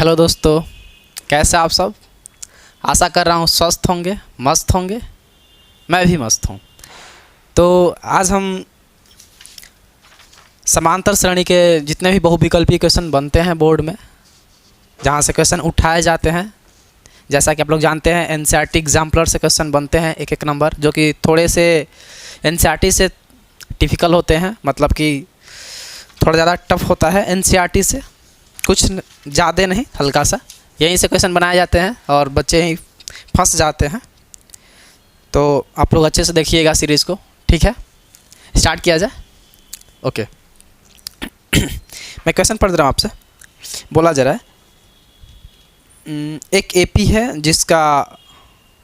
Hello दोस्तों, कैसे आप सब। आशा कर रहा हूँ स्वस्थ होंगे, मस्त होंगे। मैं भी मस्त हूँ। तो आज हम समांतर श्रेणी के जितने भी बहुविकल्पीय क्वेश्चन बनते हैं बोर्ड में, जहाँ से क्वेश्चन उठाए जाते हैं, जैसा कि आप लोग जानते हैं एनसीईआरटी एग्जाम्पलर से क्वेश्चन बनते हैं एक एक नंबर, जो कि थोड़े से एनसीईआरटी से टिपिकल होते हैं, मतलब कि थोड़ा ज़्यादा टफ होता है एनसीईआरटी से, कुछ ज़्यादा नहीं, हल्का सा। यहीं से क्वेश्चन बनाए जाते हैं और बच्चे ही फंस जाते हैं। तो आप लोग अच्छे से देखिएगा सीरीज़ को, ठीक है। स्टार्ट किया जाए। ओके। मैं क्वेश्चन पढ़ रहा हूँ आपसे। बोला जा रहा है एक एपी है जिसका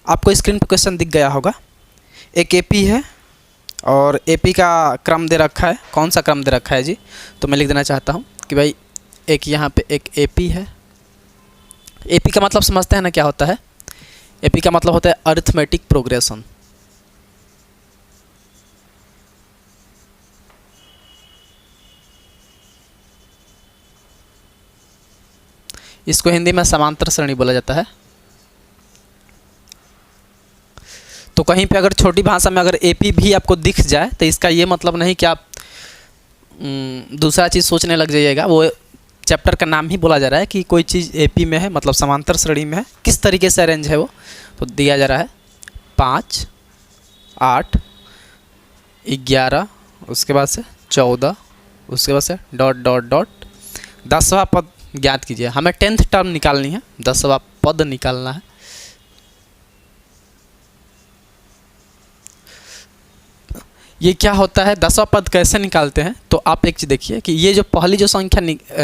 आपको स्क्रीन पर क्वेश्चन दिख गया होगा। एक एपी है और एपी का क्रम दे रखा है। कौन सा क्रम दे रखा है जी? तो मैं लिख देना चाहता हूँ कि भाई एक यहाँ पे एक एपी है। एपी का मतलब समझते हैं ना क्या होता है? एपी का मतलब होता है अरिथमेटिक प्रोग्रेशन। इसको हिंदी में समांतर श्रेणी बोला जाता है। तो कहीं पे अगर छोटी भाषा में अगर एपी भी आपको दिख जाए तो इसका ये मतलब नहीं कि आप दूसरा चीज़ सोचने लग जाइएगा। वो चैप्टर का नाम ही बोला जा रहा है कि कोई चीज़ एपी में है, मतलब समांतर श्रेणी में है। किस तरीके से अरेंज है वो तो दिया जा रहा है 5, 8, 11, उसके बाद से 14, उसके बाद से डॉट डॉट डॉट 10वां पद ज्ञात कीजिए। हमें 10th टर्म निकालनी है, 10वां पद निकालना है। ये क्या होता है, 10वां पद कैसे निकालते हैं? तो आप एक चीज़ देखिए कि ये जो पहली जो संख्या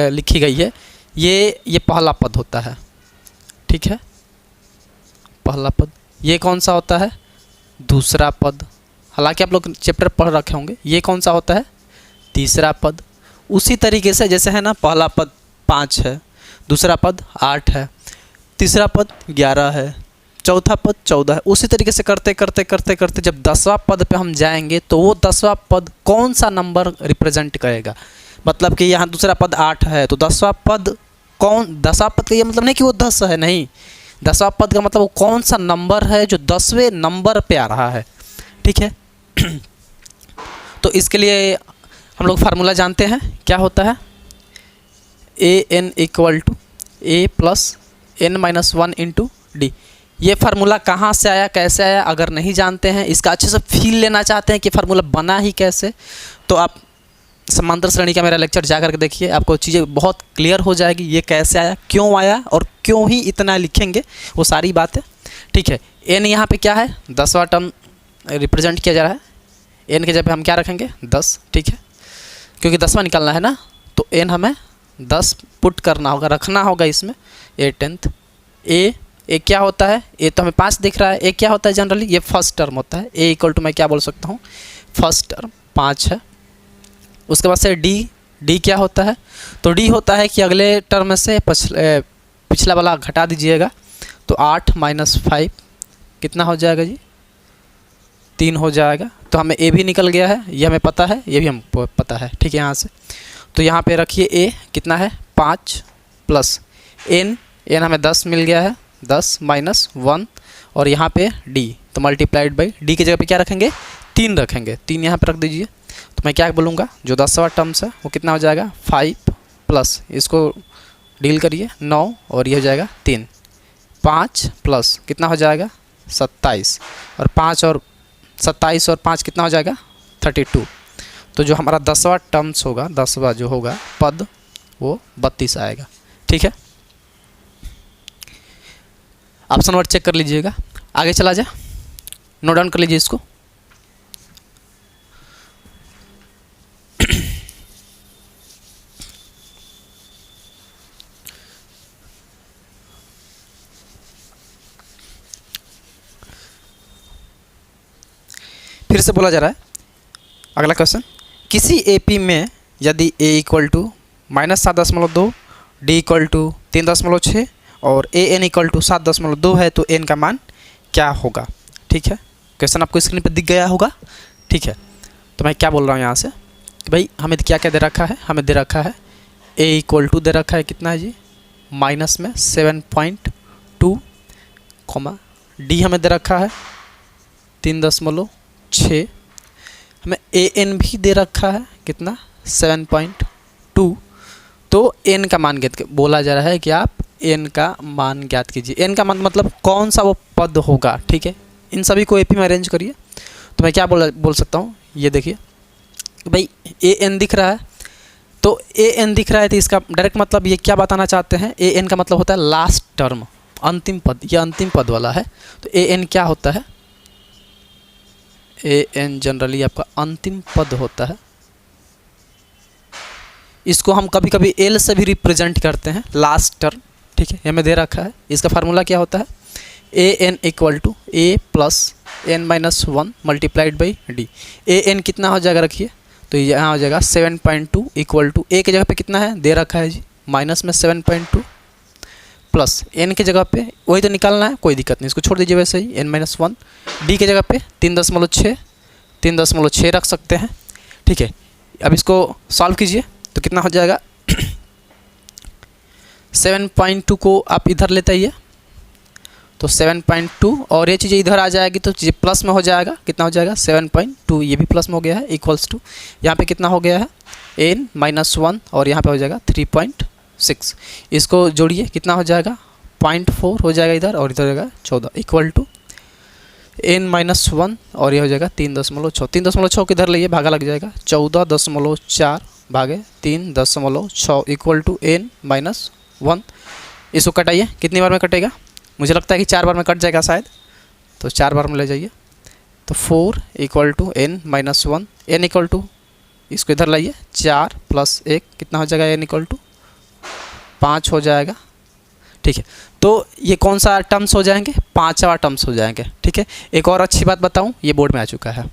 लिखी गई है ये पहला पद होता है, ठीक है। पहला पद। ये कौन सा होता है? दूसरा पद। हालांकि आप लोग चैप्टर पढ़ रखे होंगे। ये कौन सा होता है? तीसरा पद। उसी तरीके से जैसे है ना, पहला पद 5 है, दूसरा पद 8 है, तीसरा पद 11 है, चौथा पद 14 है। उसी तरीके से करते करते करते करते जब 10वां पद पे हम जाएंगे तो वो 10वां पद कौन सा नंबर रिप्रेजेंट करेगा। मतलब कि यहाँ दूसरा पद 8 है तो 10वां पद कौन, 10वां पद का ये मतलब नहीं कि वो 10 है, नहीं। 10वां पद का मतलब वो कौन सा नंबर है जो 10वें नंबर पे आ रहा है, ठीक है। तो इसके लिए हम लोग फार्मूला जानते हैं। क्या होता है? an equal to a plus n-1 into d. ये फार्मूला कहाँ से आया, कैसे आया, अगर नहीं जानते हैं, इसका अच्छे से फील लेना चाहते हैं कि फार्मूला बना ही कैसे, तो आप समांतर श्रेणी का मेरा लेक्चर जा करके देखिए। आपको चीज़ें बहुत क्लियर हो जाएगी, ये कैसे आया, क्यों आया और क्यों ही इतना लिखेंगे, वो सारी बातें, ठीक है। n यहाँ पे क्या है? 10वां टर्म रिप्रेजेंट किया जा रहा है। n के जगह पे हम क्या रखेंगे? 10, ठीक है, क्योंकि 10वां निकालना है ना। तो n हमें 10 पुट करना होगा, रखना होगा इसमें। a 10th। ए क्या होता है? ए तो हमें 5 दिख रहा है। ए क्या होता है जनरली? ये फर्स्ट टर्म होता है। ए इक्वल टू मैं क्या बोल सकता हूँ? फर्स्ट टर्म 5 है। उसके बाद से डी क्या होता है? तो डी होता है कि अगले टर्म में से पिछला वाला घटा दीजिएगा। तो 8 माइनस 5 कितना हो जाएगा जी? 3 हो जाएगा। तो हमें ए भी निकल गया है, ये हमें पता है, ये भी हमको पता है, ठीक है। यहाँ से तो यहाँ पे रखिए ए कितना है? 5 प्लस एन हमें 10 मिल गया है, 10 माइनस 1, और यहाँ पे डी तो मल्टीप्लाइड बाई डी की जगह पे क्या रखेंगे? 3 रखेंगे। 3 यहाँ पे रख दीजिए। तो मैं क्या बोलूँगा, जो 10वां टर्म्स है वो कितना हो जाएगा? 5 प्लस इसको डील करिए 9, और ये हो जाएगा 3। 5 प्लस कितना हो जाएगा? 27, और 5 और 27 और 5 कितना हो जाएगा? 32। तो जो हमारा 10वां टर्म्स होगा, 10वां जो होगा पद, वो 32 आएगा, ठीक है। ऑप्शन वर्ड चेक कर लीजिएगा। आगे चला जाए, नोट डाउन कर लीजिए इसको। फिर से बोला जा रहा है अगला क्वेश्चन। किसी एपी में यदि a equal to -7.2, d equal to 3.6 और an इक्वल टू 7.2 है तो n का मान क्या होगा, ठीक है। क्वेश्चन आपको स्क्रीन पर दिख गया होगा, ठीक है। तो मैं क्या बोल रहा हूँ यहाँ से कि भाई हमें क्या क्या दे रखा है? हमें दे रखा है a इक्वल टू दे रखा है कितना है जी? माइनस में 7.2 कॉमा डी हमें दे रखा है 3.6, हमें ए एन भी दे रखा है कितना 7.2। तो एन का मान ज्ञात बोला जा रहा है कि आप एन का मान ज्ञात कीजिए। एन का मान मतलब कौन सा वो पद होगा, ठीक है। इन सभी को एपी में अरेंज करिए तो मैं क्या बोल सकता हूँ, ये देखिए भाई ए एन दिख रहा है, तो ए एन दिख रहा है तो इसका डायरेक्ट मतलब ये क्या बताना चाहते हैं, ए एन का मतलब होता है लास्ट टर्म, अंतिम पद, ये अंतिम पद वाला है। तो ए एन क्या होता है, ए एन जनरली आपका अंतिम पद होता है। इसको हम कभी कभी एल से भी रिप्रेजेंट करते हैं, लास्ट टर्म, ठीक है, हमें दे रखा है। इसका फार्मूला क्या होता है, a n equal to a plus n minus 1 multiplied by d. A n कितना हो जाएगा रखिए, तो यहाँ हो जाएगा 7.2 इक्वल टू ए की जगह पे कितना है दे रखा है जी माइनस में 7.2 प्लस एन की जगह पे वही तो निकालना है, कोई दिक्कत नहीं, इसको छोड़ दीजिए वैसे ही, एन माइनस 1। डी की जगह पे 3.6 रख सकते हैं, ठीक है। अब इसको सॉल्व कीजिए तो कितना हो जाएगा 7.2 को आप इधर लेते आइए तो 7.2 और ये चीज़ें इधर आ जाएगी तो चीज़ें प्लस में हो जाएगा, कितना हो जाएगा 7.2, ये भी प्लस में हो गया है, इक्वल्स टू यहाँ पे कितना हो गया है एन माइनस 1 और यहाँ पे हो जाएगा 3.6। इसको जोड़िए कितना हो जाएगा 0.4 हो जाएगा इधर और इधर हो जाएगा 14 इक्वल टू एन माइनस 1 और ये हो जाएगा 3.6। 3.6 किधर लिए भागा लग जाएगा 14.4 भागे 3.6 इक्वल टू एन माइनस 1। इसको कटाइए, कितनी बार में कटेगा, मुझे लगता है कि 4 बार में कट जाएगा शायद, तो 4 बार में ले जाइए तो 4 equal to n minus 1, n equal to इसको इधर लाइए 4 प्लस 1 कितना हो जाएगा एन इक्वल टू 5 हो जाएगा, ठीक है। तो ये कौन सा टर्म्स हो जाएंगे, 5वां टर्म्स हो जाएंगे, ठीक है। एक और अच्छी बात बताऊं, ये बोर्ड में आ चुका है,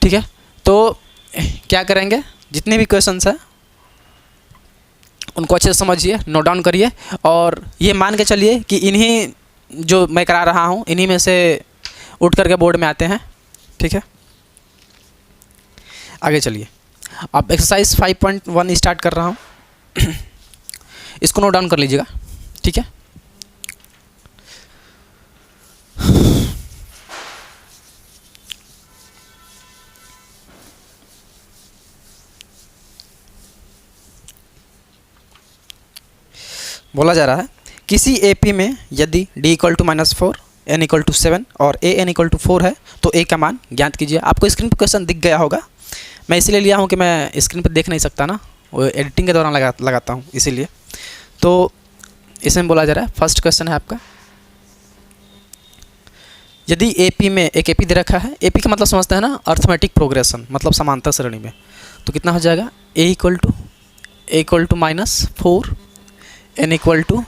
ठीक है। तो क्या करेंगे, जितने भी क्वेश्चंस हैं उनको अच्छे से समझिए, नोट डाउन करिए और ये मान के चलिए कि इन्हीं जो मैं करा रहा हूँ इन्हीं में से उठ करके बोर्ड में आते हैं, ठीक है। आगे चलिए, अब एक्सरसाइज 5.1 स्टार्ट कर रहा हूँ इसको नोट डाउन कर लीजिएगा, ठीक है। बोला जा रहा है किसी एपी में यदि d equal to -4 n equal to 7 और a n इक्वल टू 4 है तो a का मान ज्ञात कीजिए। आपको स्क्रीन पर क्वेश्चन दिख गया होगा, मैं इसीलिए लिया हूँ कि मैं स्क्रीन पर देख नहीं सकता ना, वो एडिटिंग के दौरान लगाता हूँ इसीलिए। तो इसमें बोला जा रहा है फर्स्ट क्वेश्चन है आपका, यदि एपी में एक एपी दे रखा है, एपी का मतलब समझते हैं ना अर्थमेटिक प्रोग्रेशन, मतलब समांतर श्रेणी में, तो कितना हो जाएगा a equal to -4 n equal to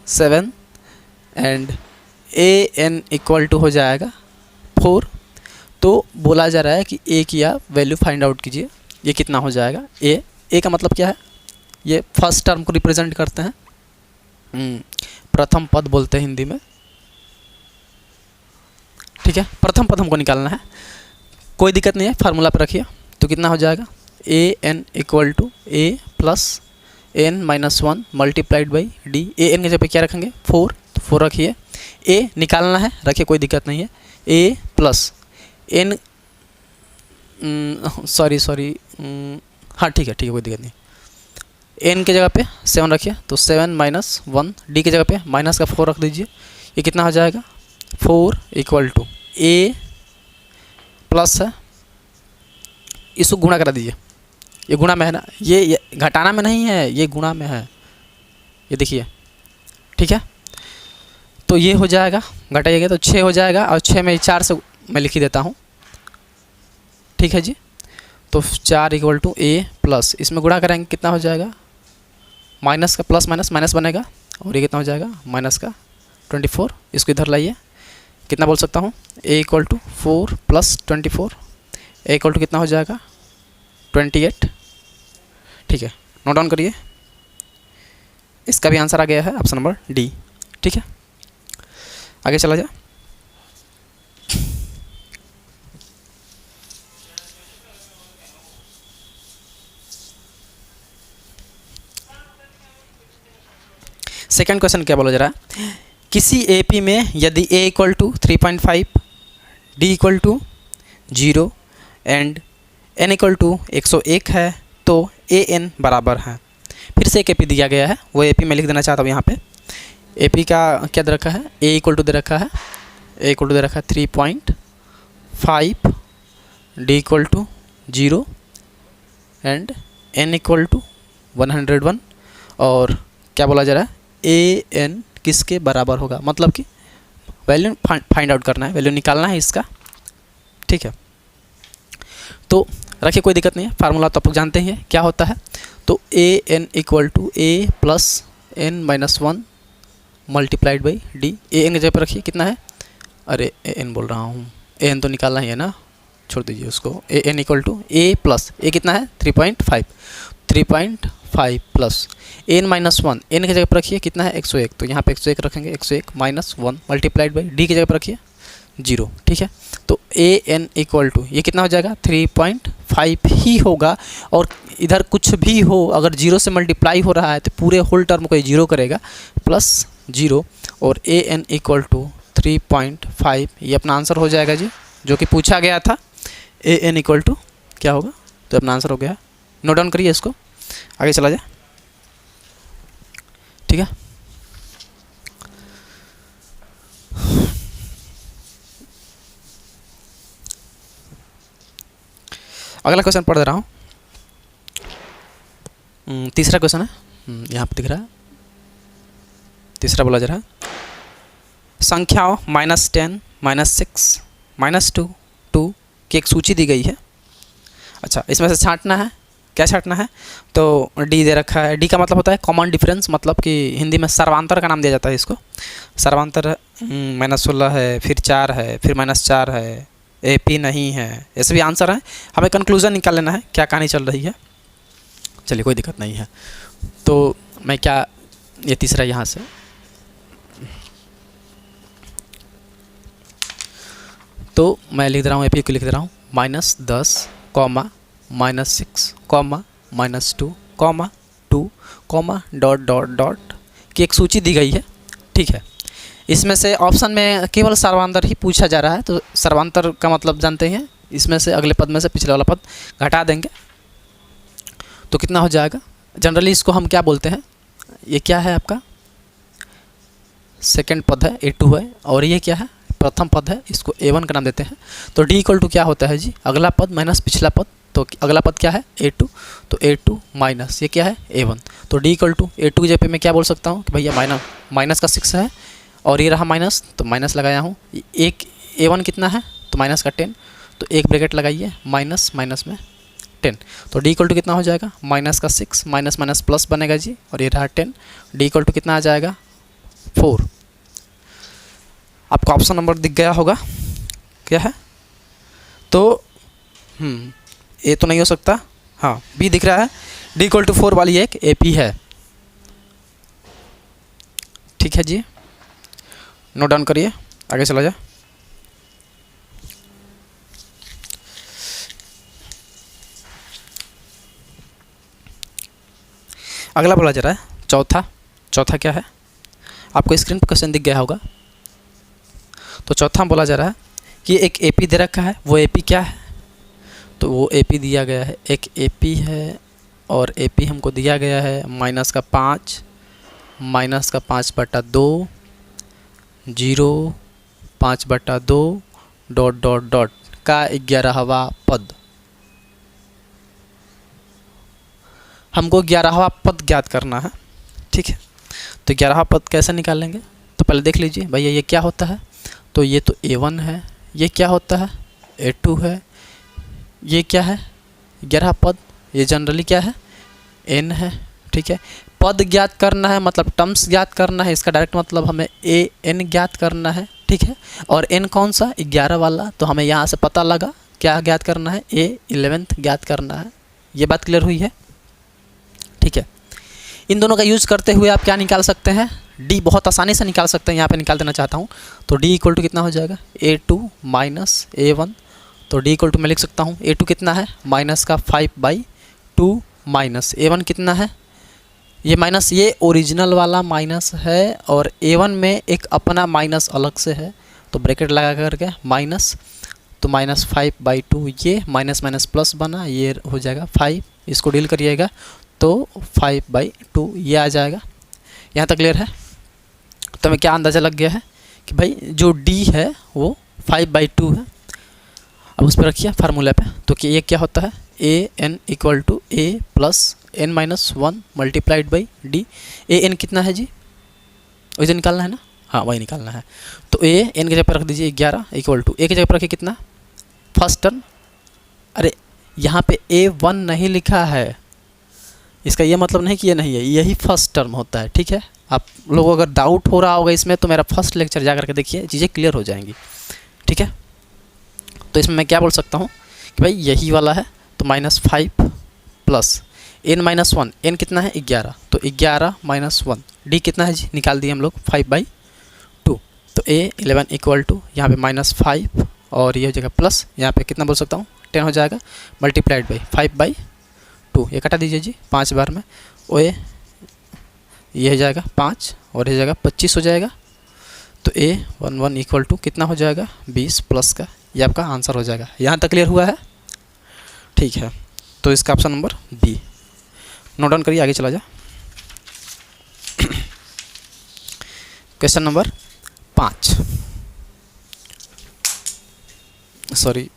7 and a n equal to हो जाएगा 4। तो बोला जा रहा है कि ए की आप वैल्यू फाइंड आउट कीजिए, ये कितना हो जाएगा ए का मतलब क्या है, ये फर्स्ट टर्म को रिप्रेजेंट करते हैं, प्रथम पद बोलते हैं हिंदी में, ठीक है। प्रथम पद हमको निकालना है, कोई दिक्कत नहीं है, फार्मूला पर रखिए तो कितना हो जाएगा a n equal to a plus n minus 1 multiplied by d. A n के जगह पे क्या रखेंगे 4, तो 4 रखिए, ए निकालना है रखिए कोई दिक्कत नहीं है, ए प्लस एन सॉरी हाँ ठीक है कोई दिक्कत नहीं, एन के जगह पे 7 रखिए तो 7 माइनस 1, डी के जगह पे माइनस का 4 रख दीजिए, ये कितना हो जाएगा 4 इक्वल टू ए प्लस है, इसको गुणा करा दीजिए, ये गुणा में है ना, ये घटाना में नहीं है, ये गुणा में है, ये देखिए, ठीक है। तो ये हो जाएगा, घटाइएगा तो 6 हो जाएगा और 6 में 4 से मैं लिख ही देता हूँ, ठीक है जी। तो 4 इक्वल टू ए प्लस, इसमें गुणा करेंगे कितना हो जाएगा, माइनस का प्लस माइनस माइनस बनेगा और ये कितना हो जाएगा माइनस का 24, इसको इधर लाइए, कितना बोल सकता हूँ a equal to 4 plus 24, a equal to कितना हो जाएगा 28, ठीक है। नोट डाउन करिए, इसका भी आंसर आ गया है ऑप्शन नंबर डी, ठीक है। आगे चला जाए, सेकंड क्वेश्चन क्या बोला जा रहा है, किसी एपी में यदि a equal to 3.5, d equal to 0 and n equal to 101 है तो an बराबर है। फिर से एक एपी दिया गया है, वो एपी मैं लिख देना चाहता हूँ यहाँ पे। एपी का क्या दे रखा है, a इक्वल टू दे रखा है, a इक्वल टू दे रखा है 3.5, d equal to 0 and n equal to 101, और क्या बोला जा रहा है, ए एन किसके बराबर होगा, मतलब कि वैल्यू फाइंड आउट करना है, वैल्यू निकालना है इसका। ठीक है, तो रखिए, कोई दिक्कत नहीं है, फार्मूला तो आप लोग जानते ही हैं क्या होता है। तो a n equal to a plus n minus 1 multiplied by d. A n की जगह पर रखिए, कितना है, अरे ए एन बोल रहा हूँ, ए एन तो निकालना ही है ना, छोड़ दीजिए उसको। A n equal to a plus a कितना है 3.5 प्लस एन माइनस 1, एन की जगह पर रखिए कितना है 101, तो यहाँ पे 101 रखेंगे, 101 माइनस 1 मल्टीप्लाइड बाई डी की जगह पर रखिए 0। ठीक है, तो ए एन इक्वल टू ये कितना हो जाएगा 3.5 ही होगा, और इधर कुछ भी हो अगर 0 से मल्टीप्लाई हो रहा है तो पूरे होल टर्म को 0 करेगा, प्लस 0, और ए एन इक्वल टू 3.5 ये अपना आंसर हो जाएगा जी, जो कि पूछा गया था। ए एन इक्वल टू क्या होगा, तो अपना आंसर हो गया। नोट डाउन करिए इसको, आगे चला जाए। ठीक है, अगला क्वेश्चन पढ़ दे रहा हूँ। तीसरा क्वेश्चन है, यहाँ पे दिख रहा है, तीसरा बोला जा रहा है, संख्याओं -10, -6, -2, 2 की एक सूची दी गई है। अच्छा, इसमें से छांटना है, क्या छांटना है, तो डी दे रखा है। डी का मतलब होता है कॉमन डिफरेंस, मतलब कि हिंदी में सर्वांतर का नाम दिया जाता है इसको। सर्वांतर -16 है, फिर 4 है, फिर -4 है, एपी नहीं है, ऐसे भी आंसर है। हमें कंक्लूजन निकाल लेना है, क्या कहानी चल रही है। चलिए, कोई दिक्कत नहीं है। तो मैं क्या, ये तीसरा यहाँ से, तो मैं लिख दे रहा हूँ, एपी को लिख दे रहा हूँ -10, -6, -2, -2, डॉट डॉट डॉट की एक सूची दी गई है। ठीक है, इसमें से ऑप्शन में केवल सर्वांतर ही पूछा जा रहा है, तो सर्वांतर का मतलब जानते हैं, इसमें से अगले पद में से पिछले वाला पद घटा देंगे तो कितना हो जाएगा। जनरली इसको हम क्या बोलते हैं, ये क्या है आपका सेकंड पद है, A2 है, और ये क्या है प्रथम पद है, इसको A1 का नाम देते हैं। तो D इक्वल टू क्या होता है जी, अगला पद माइनस पिछला पद, तो अगला पद क्या है A2, तो A2 माइनस ये क्या है A1, तो D इक्वल टू A2 की जगह पे मैं क्या बोल सकता हूँ कि भैया माइनस का 6 है, और ये रहा माइनस, तो माइनस लगाया हूँ। एक A1 कितना है, तो माइनस का 10, तो एक ब्रैकेट लगाइए, माइनस माइनस में 10, तो D इक्वल टू कितना हो जाएगा, माइनस का 6, माइनस माइनस प्लस बनेगा जी, और ये रहा 10, D इक्वल टू कितना आ जाएगा 4। आपको ऑप्शन नंबर दिख गया होगा, क्या है, तो ए तो नहीं हो सकता, हाँ बी दिख रहा है, D इक्वल टू 4 वाली एक AP है। ठीक है जी, नोट डाउन करिए, आगे चला जाए। अगला बोला जा रहा है चौथा क्या है, आपको स्क्रीन पर क्वेश्चन दिख गया होगा। तो चौथा बोला जा रहा है कि एक AP दे रखा है, वो AP क्या है, तो वो AP दिया गया है, एक AP है, और AP हमको दिया गया है -5, -5/2, 0, 5/2, डॉट डॉट डॉट का 11वां पद। हमको 11वां पद ज्ञात करना है। ठीक है, तो 11वां पद कैसे निकालेंगे, तो पहले देख लीजिए भैया ये क्या होता है, तो ये तो A1 है, ये क्या होता है A2 है, ये क्या है 11 पद, ये जनरली क्या है N है। ठीक है, पद ज्ञात करना है, मतलब टर्म्स ज्ञात करना है, इसका डायरेक्ट मतलब हमें AN ज्ञात करना है। ठीक है, और N कौन सा 11 वाला, तो हमें यहाँ से पता लगा क्या ज्ञात करना है, A11 ज्ञात करना है। ये बात क्लियर हुई है। ठीक है, इन दोनों का यूज़ करते हुए आप क्या निकाल सकते हैं, D बहुत आसानी से निकाल सकते हैं, यहाँ पे निकाल देना चाहता हूँ। तो D इक्वल टू कितना हो जाएगा A2 माइनस A1, तो D इक्वल टू मैं लिख सकता हूँ A2 कितना है -5/2 माइनस A1 कितना है ये माइनस, ये ओरिजिनल वाला माइनस है और A1 में एक अपना माइनस अलग से है, तो ब्रैकेट लगा करके माइनस, तो -5/2 ये माइनस माइनस प्लस बना, ये हो जाएगा 5, इसको डील करिएगा तो 5/2 ये आ जाएगा। यहाँ तक क्लियर है? तो हमें क्या अंदाज़ा लग गया है कि भाई जो D है वो 5/2 है। अब उस पर रखिए फार्मूला पे, तो कि ये क्या होता है, AN = A + n-1 multiplied by D। AN कितना है जी, वही तो निकालना है ना, हाँ वही निकालना है। तो AN की जगह पर रख दीजिए 11 = A की जगह पर रखिए कितना, फर्स्ट टर्म। अरे यहाँ पे A1 नहीं लिखा है, इसका ये मतलब नहीं कि ये नहीं है, यही फर्स्ट टर्म होता है, ठीक है। आप लोगों को अगर डाउट हो रहा होगा इसमें तो मेरा फर्स्ट लेक्चर जा करके देखिए, चीज़ें क्लियर हो जाएंगी, ठीक है। तो इसमें मैं क्या बोल सकता हूँ कि भाई यही वाला है, तो -5 + n-1, n कितना है 11, तो 11 - 1, D कितना है जी, निकाल दिए हम लोग 5/2, तो A11 = यहाँ पे -5 और ये हो जाएगा प्लस, यहाँ पे कितना बोल सकता हूँ 10 हो जाएगा, मल्टीप्लाइड बाई 5/2, ये कटा दीजिए जी 5 बार में, और ये हो जाएगा 5 और ये जाएगा 25 हो जाएगा। तो A11 = कितना हो जाएगा 20 प्लस का, ये आपका आंसर हो जाएगा। यहाँ तक क्लियर हुआ है? ठीक है, तो इसका option number B note down करिए, आगे चला जाए। Question number 5, sorry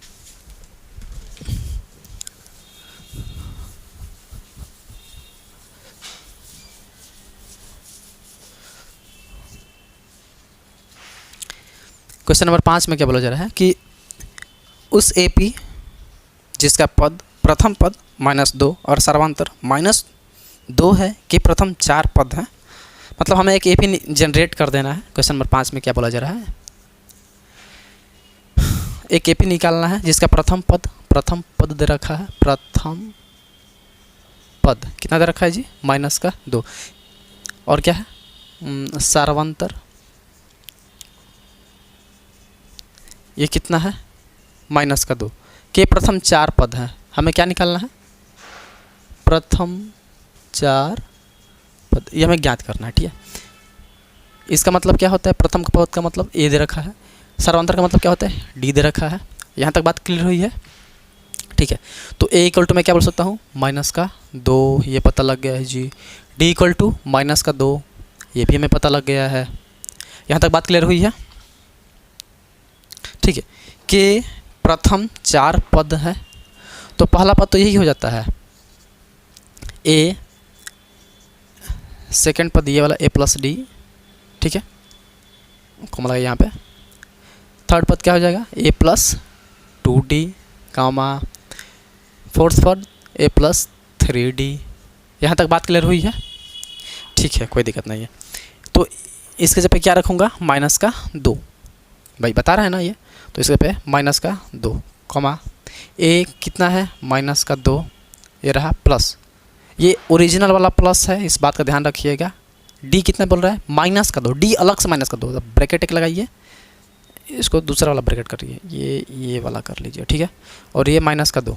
question number 5 में क्या बोला जा रहा है कि उस AP जिसका पद प्रथम पद -2 और सर्वांतर -2 है कि प्रथम 4 पद हैं, मतलब हमें एक AP जनरेट कर देना है। क्वेश्चन नंबर 5 में क्या बोला जा रहा है, एक AP निकालना है जिसका प्रथम पद दे रखा है, प्रथम पद कितना दे रखा है जी, -2, और क्या है सर्वांतर, ये कितना है -2, के प्रथम 4 पद हैं, हमें क्या निकालना है, प्रथम 4 पद, ये हमें ज्ञात करना है, ठीक है। इसका मतलब क्या होता है, प्रथम का पद का मतलब A दे रखा है, सर्वांतर का मतलब क्या होता है D दे रखा है। यहाँ तक बात क्लियर हुई है, ठीक है। तो A = मैं क्या बोल सकता हूँ -2, ये पता लग गया है जी। D = -2, ये भी हमें पता लग गया है। यहाँ तक बात क्लियर हुई है, ठीक है। कि प्रथम 4 पद है, तो पहला पद तो यही हो जाता है A, सेकंड पद ये वाला A + D, ठीक है, कॉमा लगा यहाँ पे। थर्ड पद क्या हो जाएगा A + 2D, कामा, फोर्थ पद A + 3D। यहाँ तक बात क्लियर हुई है, ठीक है, कोई दिक्कत नहीं है। तो इसके जगह पे क्या रखूँगा, -2, भाई बता रहा है ना ये, तो इसके पे -2, कॉमा A कितना है -2, ये रहा प्लस, ये ओरिजिनल वाला प्लस है, इस बात का ध्यान रखिएगा। D कितना बोल रहा है -2, D अलग से -2, ब्रैकेट एक लगाइए, इसको दूसरा वाला ब्रैकेट करिए, ये वाला कर लीजिए, ठीक है, और ये -2।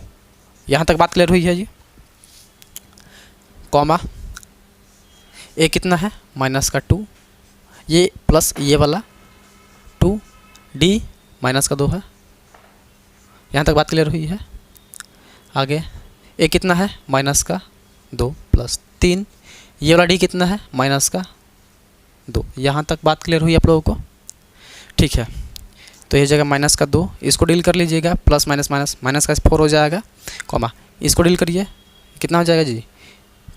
यहाँ तक बात क्लियर हुई है जी, कॉमा A कितना है -2, ये प्लस ये वाला 2, D -2 है। यहाँ तक बात क्लियर हुई है। आगे A कितना है -2 + 3, ये वाला D कितना है -2। यहाँ तक बात क्लियर हुई आप लोगों को, ठीक है। तो ये जगह -2, इसको डील कर लीजिएगा, प्लस माइनस का 4 हो जाएगा, कॉमा इसको डील करिए, कितना हो जाएगा जी,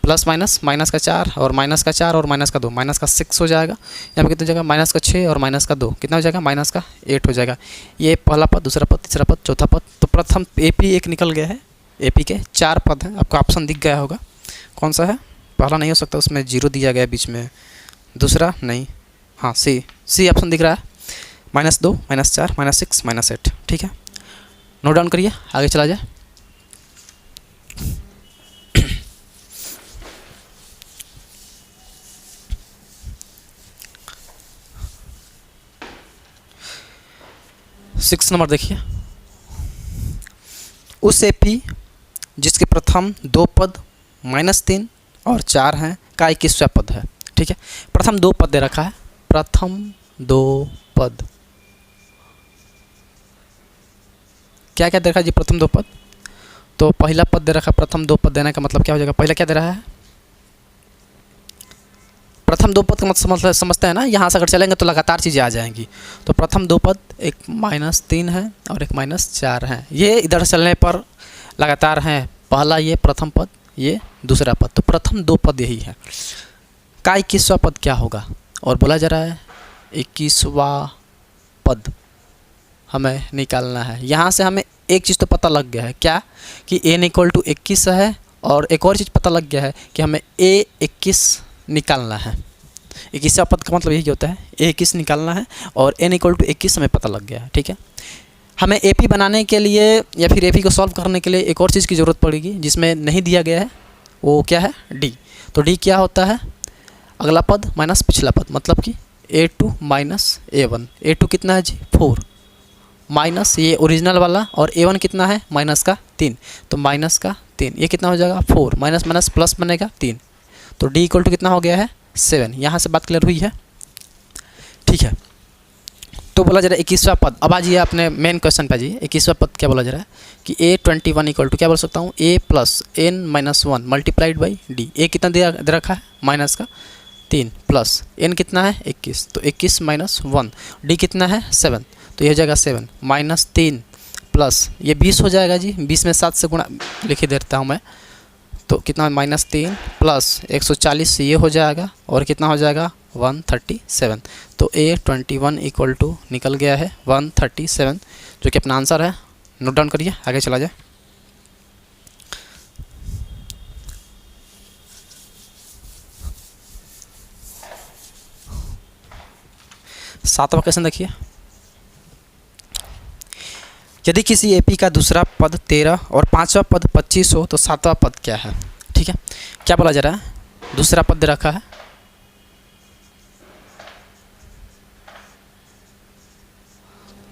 प्लस माइनस का 4 और -4 और -2, -6 हो जाएगा। यहाँ पे कितना हो जाएगा -6 और -2, कितना हो जाएगा -8 हो जाएगा। ये पहला पद, दूसरा पद, तीसरा पद, चौथा पद। तो प्रथम AP एक निकल गया है, AP के 4 पद हैं, आपको ऑप्शन दिख गया होगा, कौन सा है, पहला नहीं हो सकता, उसमें 0 दिया गया बीच में, दूसरा नहीं, हाँ सी ऑप्शन दिख रहा है, -2, -4, -6, -8, ठीक है। नोट डाउन करिए, आगे चला जाए। सिक्स नंबर देखिए, उस AP जिसके प्रथम 2 पद -3 और 4 हैं का 21वां पद है। ठीक है, प्रथम दो पद दे रखा है, प्रथम दो पद क्या क्या दे रखा है जी, प्रथम दो पद। तो पहला पद दे रखा है, प्रथम दो पद देने का मतलब क्या हो जाएगा, पहला क्या दे रहा है, प्रथम दो पद का मतलब समझते हैं ना, यहाँ से अगर चलेंगे तो लगातार चीज़ें आ जाएंगी। तो प्रथम दो पद एक -3 है और एक -4 है, ये इधर चलने पर लगातार हैं, पहला ये प्रथम पद, ये दूसरा पद, तो प्रथम दो पद यही है। का 21वां पद क्या होगा, और बोला जा रहा है 21वां पद हमें निकालना है। यहाँ से हमें एक चीज़ तो पता लग गया है, क्या कि n = 21 है, और एक और चीज़ पता लग गया है कि हमें a21 निकालना है। 21वां पद का मतलब यही होता है, a21 निकालना है, और n = 21 हमें पता लग गया है। ठीक है, हमें AP बनाने के लिए या फिर AP को सॉल्व करने के लिए एक और चीज़ की ज़रूरत पड़ेगी जिसमें नहीं दिया गया है, वो क्या है, D। तो D क्या होता है, अगला पद माइनस पिछला पद, मतलब कि A2 - A1। A2 कितना है जी, 4, माइनस ये ओरिजिनल वाला, और A1 कितना है, -3, तो -3, ये कितना हो जाएगा, 4, माइनस माइनस प्लस बनेगा 3, तो D = कितना हो गया है, 7। यहाँ से बात क्लियर हुई है। ठीक है, तो बोला जा रहा है 21वां पद। अब आ जाइए अपने मेन क्वेश्चन पे, जी 21वां पद क्या बोला जा रहा है कि A21 = क्या बोल सकता हूँ, A + n - 1 × D। A कितना दे रखा है, -3, प्लस n कितना है, 21, तो 21 - 1, D कितना है, 7, तो ये हो जाएगा 7, -3 प्लस ये 20 हो जाएगा जी, 20 में 7 से गुणा लिख ही देता हूँ मैं, तो कितना, -3 प्लस 140 ये हो जाएगा, और कितना हो जाएगा, 137। तो A21 = निकल गया है 137, जो कि अपना आंसर है। नोट डाउन करिए, आगे चला जाए। सातवां क्वेश्चन देखिए, यदि किसी AP का दूसरा पद 13 और पांचवा पद 25 हो तो सातवां पद क्या है। ठीक है, क्या बोला जा रहा है, दूसरा पद दे रखा है,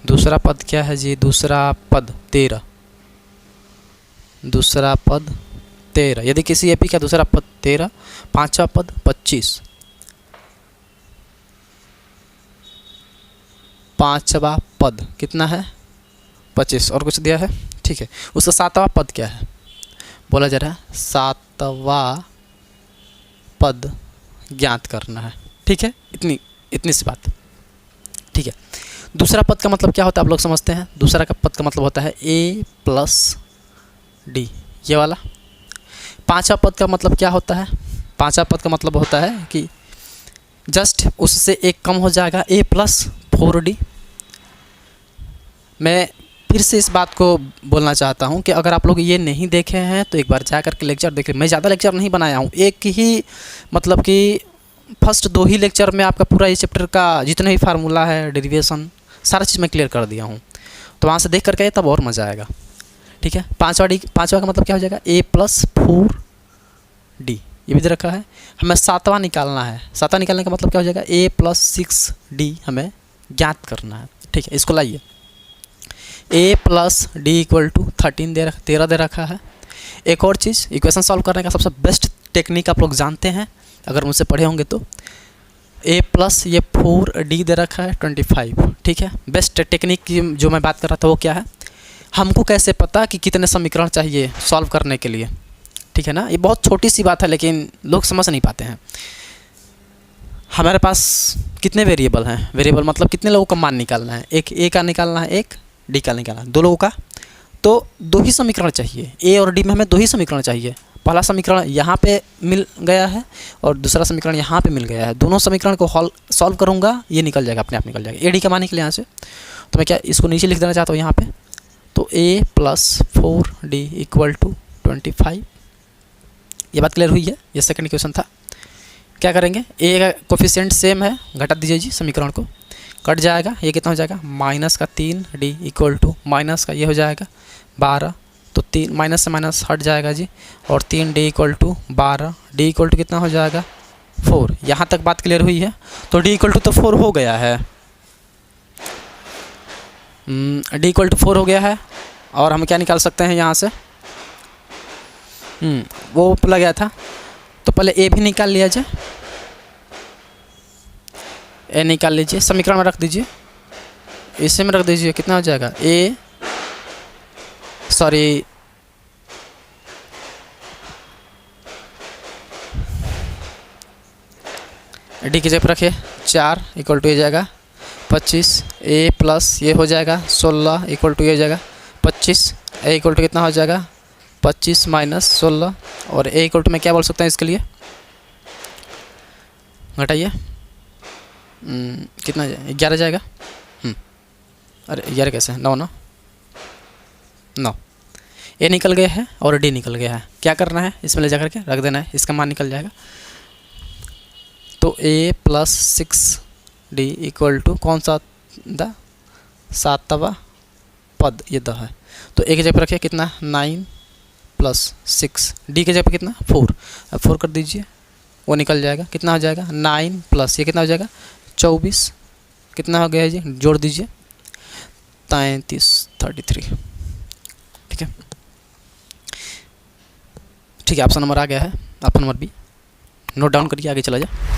दूसरा पद क्या है जी, दूसरा पद 13, दूसरा पद 13, यदि किसी AP का दूसरा पद 13, पांचवा पद 25, पांचवा पद कितना है, 25, और कुछ दिया है। ठीक है, उसका सातवां पद क्या है, बोला जा रहा है सातवां पद ज्ञात करना है। ठीक है, इतनी सी बात। ठीक है, दूसरा पद का मतलब क्या होता है आप लोग समझते हैं, दूसरा का पद का मतलब होता है A + D, ये वाला। पांचवा पद का मतलब क्या होता है, पांचवा पद का मतलब होता है कि जस्ट उससे एक कम हो जाएगा, A + 4D। मैं फिर से इस बात को बोलना चाहता हूं कि अगर आप लोग ये नहीं देखे हैं तो एक बार जा कर के लेक्चर देखें। मैं ज़्यादा लेक्चर नहीं बनाया हूं, एक ही मतलब कि फर्स्ट 2 ही लेक्चर में आपका पूरा इस चैप्टर का जितने भी फार्मूला है, डेरिवेशन, सारा चीज़ मैं क्लियर कर दिया हूं। तो वहाँ से देख करके तब और मज़ा आएगा। ठीक है, पाँचवा का मतलब क्या हो जाएगा, A + 4D, ये भी दे रखा है। हमें सातवां निकालना है, सातवां निकालने का मतलब क्या हो जाएगा, A + 6D हमें ज्ञात करना है। ठीक है, इसको लाइए, A + D = 13 दे रखा है। एक और चीज़, इक्वेशन सॉल्व करने का सबसे बेस्ट टेक्निक आप लोग जानते हैं अगर मुझसे पढ़े होंगे तो, A + ये 4D दे रखा है 25। ठीक है, बेस्ट टेक्निक की जो मैं बात कर रहा था वो क्या है, हमको कैसे पता कि कितने समीकरण चाहिए सॉल्व करने के लिए। ठीक है ना, ये बहुत छोटी सी बात है लेकिन लोग समझ नहीं पाते हैं। हमारे पास कितने वेरिएबल हैं, वेरिएबल मतलब कितने लोगों का मान निकालना है, एक A का निकालना है, एक D का निकालना है, 2 लोगों का, तो 2 ही समीकरण चाहिए। A और D में हमें 2 ही समीकरण चाहिए। पहला समीकरण यहाँ पे मिल गया है और दूसरा समीकरण यहाँ पे मिल गया है, दोनों समीकरण को सॉल्व करूँगा, ये निकल जाएगा, अपने आप निकल जाएगा। AD का मान निकले यहाँ से, तो मैं क्या इसको नीचे लिख देना चाहता हूँ यहाँ पे, तो A + 4D = 25। ये बात क्लियर हुई है, ये सेकंड क्वेश्चन था। क्या करेंगे, A का कोफिशिएंट सेम है, घटा दीजिए जी समीकरण को, कट जाएगा, ये कितना हो जाएगा, -3D = माइनस का ये हो जाएगा 12, तो 3 माइनस से माइनस हट जाएगा जी, और 3D = 12, D = कितना हो जाएगा, 4। यहाँ तक बात क्लियर हुई है। तो D = तो 4 हो गया है, D = 4 हो गया है, और हम क्या निकाल सकते हैं यहाँ से, वो बोला गया था तो पहले ए भी निकाल लिया जाए, ए निकाल लीजिए, समीकरण में रख दीजिए, इसे में रख दीजिए, कितना हो जाएगा ए, सॉरी डी की जगह पर रखिए 4 इक्वल टू ये जाएगा 25, ए प्लस ये हो जाएगा 16 इक्वल टू ये जाएगा 25, ए इक्वल टू कितना हो जाएगा 25 माइनस 16, और ए इक्वल टू में क्या बोल सकते हैं इसके लिए, घटाइए कितना 11 जाएगा, अरे 11 कैसे 9 ना 9, ए निकल गया है और डी निकल गया है, क्या करना है इसमें ले जा करके रख देना है, इसका मान निकल जाएगा। तो ए प्लस 6 डी इक्वल टू कौन सा द 7वां पद ये द है, तो ए की जगह पर रखिए कितना 9 प्लस 6, डी की जगह पर कितना 4, अब 4 कर दीजिए वो निकल जाएगा, कितना हो जाएगा 9 प्लस ये कितना हो जाएगा 24, कितना हो गया जी, जोड़ दीजिए 33, ठीक है। ठीक है, ऑप्शन नंबर आ गया है, option number B, note down करिए, आगे चला जाए।